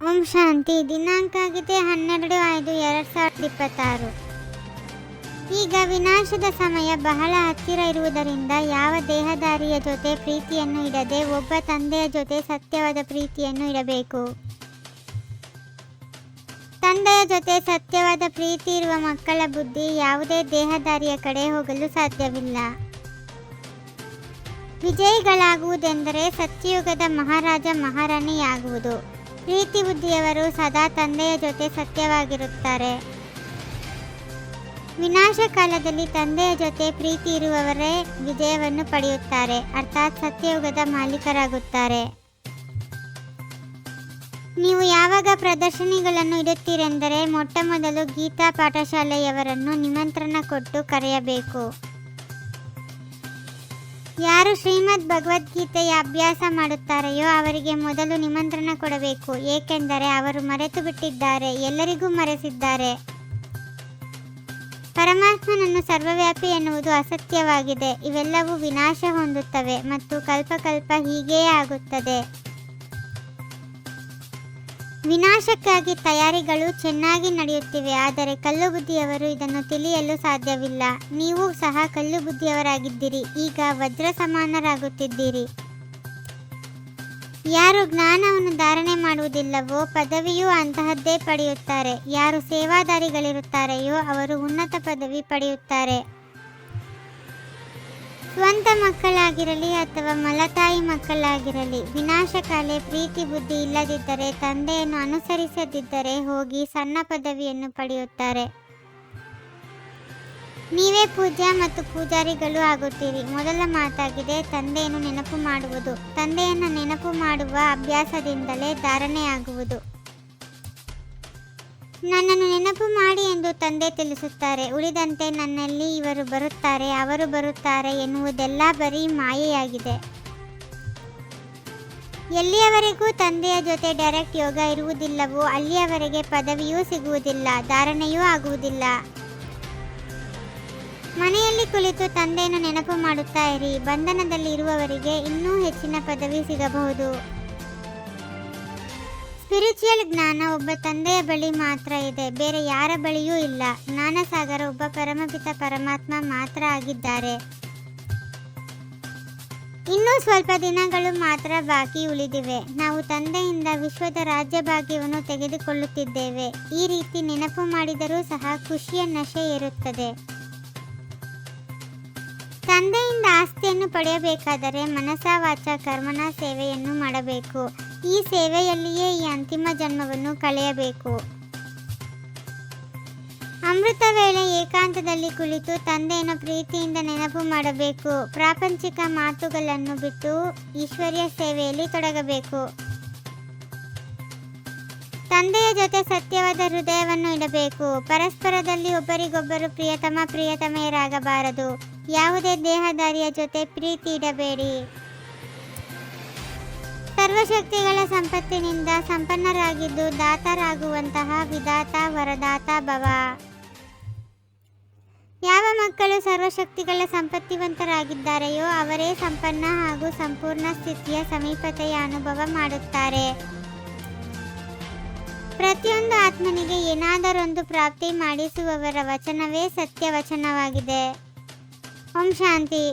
ಓಂ ಶಾಂತಿ. ದಿನಾಂಕ ಆಗಿದೆ 12/5/2026. ಈಗ ವಿನಾಶದ ಸಮಯ ಬಹಳ ಹತ್ತಿರ ಇರುವುದರಿಂದ ಯಾವ ದೇಹದಾರಿಯ ಜೊತೆ ಪ್ರೀತಿಯನ್ನು ಇಡದೆ ಒಬ್ಬ ತಂದೆಯ ಜೊತೆ ಸತ್ಯವಾದ ಪ್ರೀತಿಯನ್ನು ಇಡಬೇಕು. ತಂದೆಯ ಜೊತೆ ಸತ್ಯವಾದ ಪ್ರೀತಿ ಇರುವ ಮಕ್ಕಳ ಬುದ್ಧಿ ಯಾವುದೇ ದೇಹದಾರಿಯ ಕಡೆ ಹೋಗಲು ಸಾಧ್ಯವಿಲ್ಲ. ವಿಜಯಿಗಳಾಗುವುದೆಂದರೆ ಸತ್ಯಯುಗದ ಮಹಾರಾಜ ಮಹಾರಾಣಿಯಾಗುವುದು. ಪ್ರೀತಿ ಬುದ್ಧಿಯವರು ಸದಾ ತಂದೆಯ ಜೊತೆ ಸತ್ಯವಾಗಿರುತ್ತಾರೆ. ವಿನಾಶ ಕಾಲದಲ್ಲಿ ತಂದೆಯ ಜೊತೆ ಪ್ರೀತಿ ಇರುವವರೇ ವಿಜಯವನ್ನು ಪಡೆಯುತ್ತಾರೆ, ಅರ್ಥಾತ್ ಸತ್ಯಯುಗದ ಮಾಲೀಕರಾಗುತ್ತಾರೆ. ನೀವು ಯಾವಾಗ ಪ್ರದರ್ಶನಿಗಳನ್ನು ಇಡುತ್ತೀರೆಂದರೆ ಮೊಟ್ಟ ಮೊದಲು ಗೀತಾ ಪಾಠಶಾಲೆಯವರನ್ನು ನಿಮಂತ್ರಣ ಕೊಟ್ಟು ಕರೆಯಬೇಕು. ಯಾರು ಶ್ರೀಮದ್ ಭಗವದ್ಗೀತೆಯ ಅಭ್ಯಾಸ ಮಾಡುತ್ತಾರೆಯೋ ಅವರಿಗೆ ಮೊದಲು ನಿಮಂತ್ರಣ ಕೊಡಬೇಕು, ಏಕೆಂದರೆ ಅವರು ಮರೆತು ಬಿಟ್ಟಿದ್ದಾರೆ, ಎಲ್ಲರಿಗೂ ಮರೆಸಿದ್ದಾರೆ. ಪರಮಾತ್ಮನನ್ನು ಸರ್ವವ್ಯಾಪಿ ಎನ್ನುವುದು ಅಸತ್ಯವಾಗಿದೆ. ಇವೆಲ್ಲವೂ ವಿನಾಶ ಹೊಂದುತ್ತವೆ ಮತ್ತು ಕಲ್ಪಕಲ್ಪ ಹೀಗೆಯೇ ಆಗುತ್ತದೆ. ವಿನಾಶಕ್ಕಾಗಿ ತಯಾರಿಗಳು ಚೆನ್ನಾಗಿ ನಡೆಯುತ್ತಿವೆ, ಆದರೆ ಕಲ್ಲು ಬುದ್ಧಿಯವರು ಇದನ್ನು ತಿಳಿಯಲು ಸಾಧ್ಯವಿಲ್ಲ. ನೀವು ಸಹ ಕಲ್ಲು ಬುದ್ಧಿಯವರಾಗಿದ್ದೀರಿ, ಈಗ ವಜ್ರ ಸಮಾನರಾಗುತ್ತಿದ್ದೀರಿ. ಯಾರು ಜ್ಞಾನವನ್ನು ಧಾರಣೆ ಮಾಡುವುದಿಲ್ಲವೋ ಪದವಿಯೂ ಅಂತಹದ್ದೇ ಪಡೆಯುತ್ತಾರೆ. ಯಾರು ಸೇವಾದಾರಿಗಳಿರುತ್ತಾರೆಯೋ ಅವರು ಉನ್ನತ ಪದವಿ ಪಡೆಯುತ್ತಾರೆ. ಸ್ವಂತ ಮಕ್ಕಳಾಗಿರಲಿ ಅಥವಾ ಮಲತಾಯಿ ಮಕ್ಕಳಾಗಿರಲಿ, ವಿನಾಶಕಾಲೆ ಪ್ರೀತಿ ಬುದ್ಧಿ ಇಲ್ಲದಿದ್ದರೆ, ತಂದೆಯನ್ನು ಅನುಸರಿಸದಿದ್ದರೆ ಹೋಗಿ ಸಣ್ಣ ಪದವಿಯನ್ನು ಪಡೆಯುತ್ತಾರೆ. ನೀವೇ ಪೂಜ್ಯ ಮತ್ತು ಪೂಜಾರಿಗಳು ಆಗುತ್ತೀರಿ. ಮೊದಲ ಮಾತಾಗಿದೆ ತಂದೆಯನ್ನು ನೆನಪು ಮಾಡುವುದು. ತಂದೆಯನ್ನು ನೆನಪು ಮಾಡುವ ಅಭ್ಯಾಸದಿಂದಲೇ ಧಾರಣೆಯಾಗುವುದು. ನನ್ನನ್ನು ನೆನಪು ಮಾಡಿ ಎಂದು ತಂದೆ ತಿಳಿಸುತ್ತಾರೆ. ಉಳಿದಂತೆ ನನ್ನಲ್ಲಿ ಇವರು ಬರುತ್ತಾರೆ, ಅವರು ಬರುತ್ತಾರೆ ಎನ್ನುವುದೆಲ್ಲ ಬರೀ ಮಾಯೆಯಾಗಿದೆ. ಎಲ್ಲಿಯವರೆಗೂ ತಂದೆಯ ಜೊತೆ ಡೈರೆಕ್ಟ್ ಯೋಗ ಇರುವುದಿಲ್ಲವೋ ಅಲ್ಲಿಯವರೆಗೆ ಪದವಿಯೂ ಸಿಗುವುದಿಲ್ಲ, ಧಾರಣೆಯೂ ಆಗುವುದಿಲ್ಲ. ಮನೆಯಲ್ಲಿ ಕುಳಿತು ತಂದೆಯನ್ನು ನೆನಪು ಮಾಡುತ್ತಾ ಇರಿ. ಬಂಧನದಲ್ಲಿ ಇರುವವರಿಗೆ ಇನ್ನೂ ಹೆಚ್ಚಿನ ಪದವಿ ಸಿಗಬಹುದು. ಸ್ಪಿರಿಚುವಲ್ ಜ್ಞಾನ ಒಬ್ಬ ತಂದೆಯ ಬಳಿ ಮಾತ್ರ ಇದೆ, ಬೇರೆ ಯಾರ ಬಳಿಯೂ ಇಲ್ಲ. ಜ್ಞಾನಸಾಗರ ಒಬ್ಬ ಪರಮಪಿತ ಪರಮಾತ್ಮ ಮಾತ್ರ ಆಗಿದ್ದಾರೆ. ಇನ್ನೂ ಸ್ವಲ್ಪ ದಿನಗಳು ಮಾತ್ರ ಬಾಕಿ ಉಳಿದಿವೆ. ನಾವು ತಂದೆಯಿಂದ ವಿಶ್ವದ ರಾಜ್ಯ ಭಾಗ್ಯವನ್ನು ತೆಗೆದುಕೊಳ್ಳುತ್ತಿದ್ದೇವೆ. ಈ ರೀತಿ ನೆನಪು ಮಾಡಿದರೂ ಸಹ ಖುಷಿಯ ನಶೆ ಏರುತ್ತದೆ. ತಂದೆಯಿಂದ ಆಸ್ತಿಯನ್ನು ಪಡೆಯಬೇಕಾದರೆ ಮನಸ ವಾಚ ಕರ್ಮನ ಸೇವೆಯನ್ನು ಮಾಡಬೇಕು. ಈ ಸೇವೆಯಲ್ಲಿಯೇ ಈ ಅಂತಿಮ ಜನ್ಮವನ್ನು ಕಳೆಯಬೇಕು. ಅಮೃತ ವೇಳೆ ಏಕಾಂತದಲ್ಲಿ ಕುಳಿತು ತಂದೆಯನ್ನು ಪ್ರೀತಿಯಿಂದ ನೆನಪು ಮಾಡಬೇಕು. ಪ್ರಾಪಂಚಿಕ ಮಾತುಗಳನ್ನು ಬಿಟ್ಟು ಈಶ್ವರ್ಯ ಸೇವೆಯಲ್ಲಿ ತೊಡಗಬೇಕು. ತಂದೆಯ ಜೊತೆ ಸತ್ಯವಾದ ಹೃದಯವನ್ನು ಇಡಬೇಕು. ಪರಸ್ಪರದಲ್ಲಿ ಒಬ್ಬರಿಗೊಬ್ಬರು ಪ್ರಿಯತಮ ಪ್ರಿಯತಮೆಯರಾಗಬಾರದು. ಯಾವುದೇ ದೇಹದಾರಿಯ ಜೊತೆ ಪ್ರೀತಿ ಇಡಬೇಡಿ. ಸರ್ವಶಕ್ತಿಗಳ ಸಂಪತ್ತಿನಿಂದ ಸಂಪನ್ನರಾಗಿದ್ದು ದಾತರಾಗುವಂತಹ ವಿಧಾತ ವರದಾತ ಭವ. ಯಾವ ಮಕ್ಕಳು ಸರ್ವಶಕ್ತಿಗಳ ಸಂಪತ್ತಿವಂತರಾಗಿದ್ದಾರೆಯೋ ಅವರೇ ಸಂಪನ್ನ ಹಾಗೂ ಸಂಪೂರ್ಣ ಸ್ಥಿತಿಯ ಸಮೀಪತೆಯ ಅನುಭವ ಮಾಡುತ್ತಾರೆ. ಪ್ರತಿಯೊಂದು ಆತ್ಮನಿಗೆ ಏನಾದರೊಂದು ಪ್ರಾಪ್ತಿ ಮಾಡಿಸುವವರ ವಚನವೇ ಸತ್ಯ ವಚನವಾಗಿದೆ. ಓಂ ಶಾಂತಿ.